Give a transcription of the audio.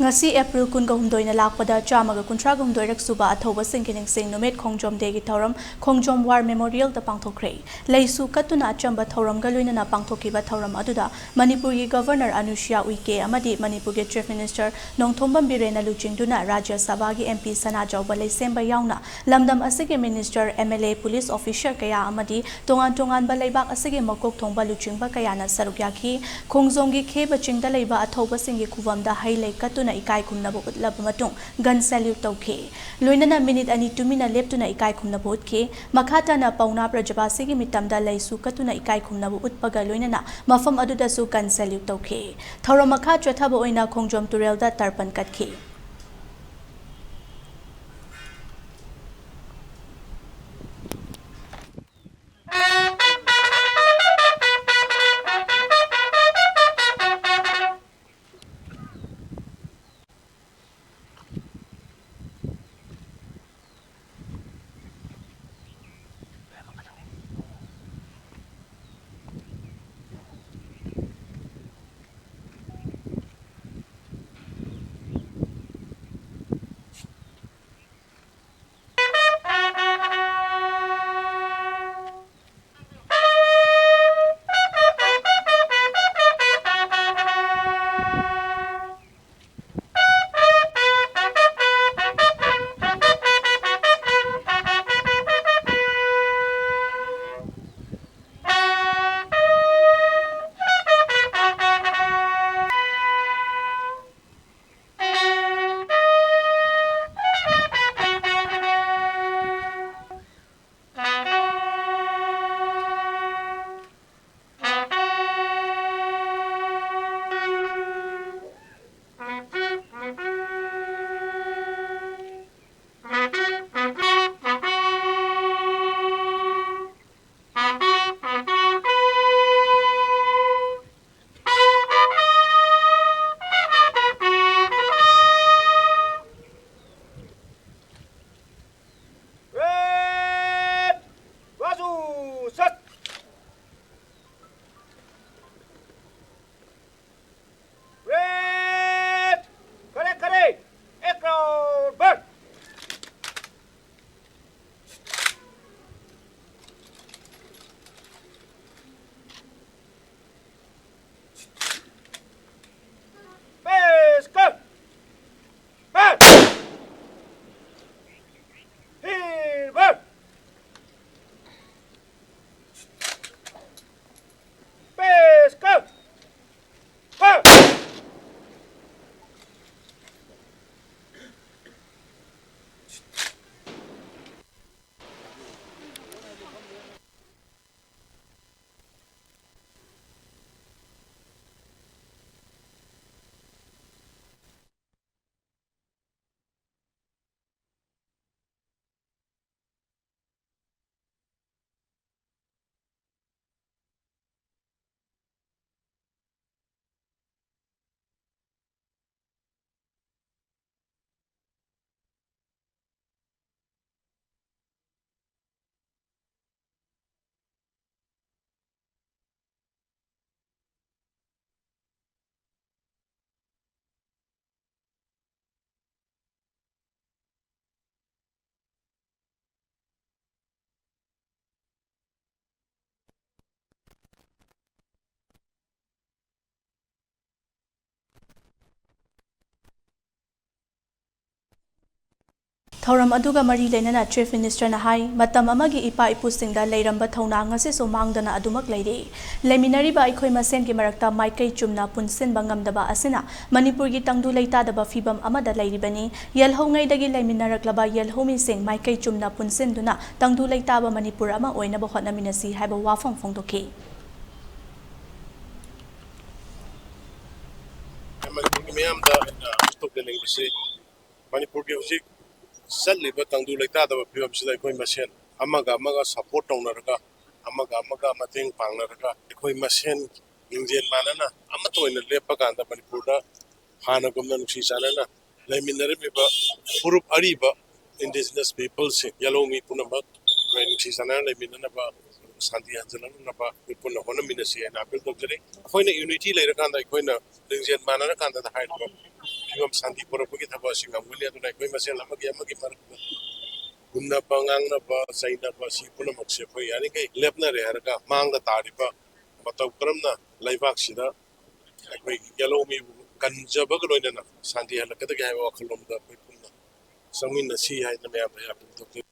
Ngasi April 12 na lakpada chamaga kuntra gumdoirak suba athoubasinggi ningshing numit Khongjom Day gi thouram Khongjom War Memorial da pangthokhre leisu katuna achamba thouram ga loinana pangthokiba thouram aduda Manipur gi Governor Anushya Uike amadi Manipur gi Chief Minister Nongthombam Birena luchingduna Rajya Sabha gi MP Sana Jawba leisemba yauna lamdam asigi Minister MLA Police Officer kaya amadi tongan ba leibak asigi makok thongba luchingba kaya na sarukyaki Khongjom gi kheba chingda leiba athoubasinggi khuvamda hailei katuna ikai khumna bo utlaba matung gun salute tawkhe loinana minute ani tumina leptuna ikai khumna bo utke makhata na pauna prajabasi gi mitamda leisu katuna ikai khumna bo utpaga loinana mafam aduda su gun salute tawkhe thora makha chathaba oina Khongjom Turel da tarpan katke thauram aduga mari lenana Chief Minister na hai matam amagi ipa ipusingda leiramba thauna ngase so mangdana adumak leire leminari ba ikhoi masen gi marakta maikai chumna punsin bangamdaba asina Manipur gi tangdu leitadaba fibam amada leiribani yelhongai dagi leminaraklaba yelhomi sing maikai chumna punsin duna tangdu leitaba Manipur ama oina ba hotnaminasi haiba wafang phongdokhi Manipur ki hujik salliba tangdu leitadaba fibam sida ikhoi masen amaga support tawnaraga amaga mateng pangnaraga ikhoi masen ingjen manana amato oina lepaganda Manipurda hana gumna nuksi chanana leminarimiba furup ariba indigenous people se yalomi punamak nuksi chanana leminanaba ꯁꯥꯟꯇꯤ ꯍꯟꯖꯤꯜꯂꯛꯅꯕ ꯑꯩꯈꯣꯏ ꯄꯨꯟꯅ ꯍꯣꯠꯅꯃꯤꯟꯅꯁꯤ ꯍꯥꯏꯅ appeal ꯇꯧꯖꯔꯤ ꯑꯩꯈꯣꯏꯅ unity ꯂꯩꯔꯀꯥꯟꯗ ꯑꯩꯈꯣꯏꯅ ꯂꯤꯡꯖꯦꯜ ꯃꯥꯟꯅꯔꯀꯥꯟꯗ ꯍꯥꯏꯔꯤꯕ ꯐꯤꯕꯝ ꯁꯥꯟꯇꯤ ꯄꯨꯔꯛꯄꯒꯤ ꯊꯕꯛ ꯑꯁꯤ ꯉꯝꯒꯅꯤ ꯑꯗꯨꯅ ꯑꯩꯈꯣꯏ ꯃꯁꯦꯜ ꯑꯃꯒꯤ ꯃꯔꯛꯇ ꯍꯨꯟꯅꯕ ꯉꯥꯡꯅꯕ ꯆꯩꯅꯕ ꯁꯤ ꯄꯨꯝꯅꯃꯛꯁꯦ ꯑꯩꯈꯣꯏ ꯌꯥꯔꯤꯈꯩ ꯂꯦꯞꯅꯔꯦ ꯍꯥꯏꯔꯒ ꯃꯥꯡꯗ ꯇꯥꯔꯤꯕ ꯃꯇꯧ ꯀꯔꯝꯅ ꯂꯩꯕꯥꯛꯁꯤꯗ ꯑꯩꯈꯣꯏꯒꯤ ꯌꯦꯜꯍꯧꯃꯤꯕꯨ ꯀꯟꯖꯕꯒ ꯂꯣꯏꯅꯅ ꯁꯥꯟꯇꯤ ꯍꯜꯂꯛꯀꯗꯒꯦ ꯍꯥꯏꯕ ꯋꯥꯈꯜꯂꯣꯟꯗ ꯑꯩꯈꯣꯏ ꯄꯨꯟꯅ ꯆꯪꯃꯤꯟꯅꯁꯤ ꯍꯥꯏꯅ ꯃꯌꯥꯝꯗ ꯑꯄꯤꯜ ꯇꯧꯖꯔꯤ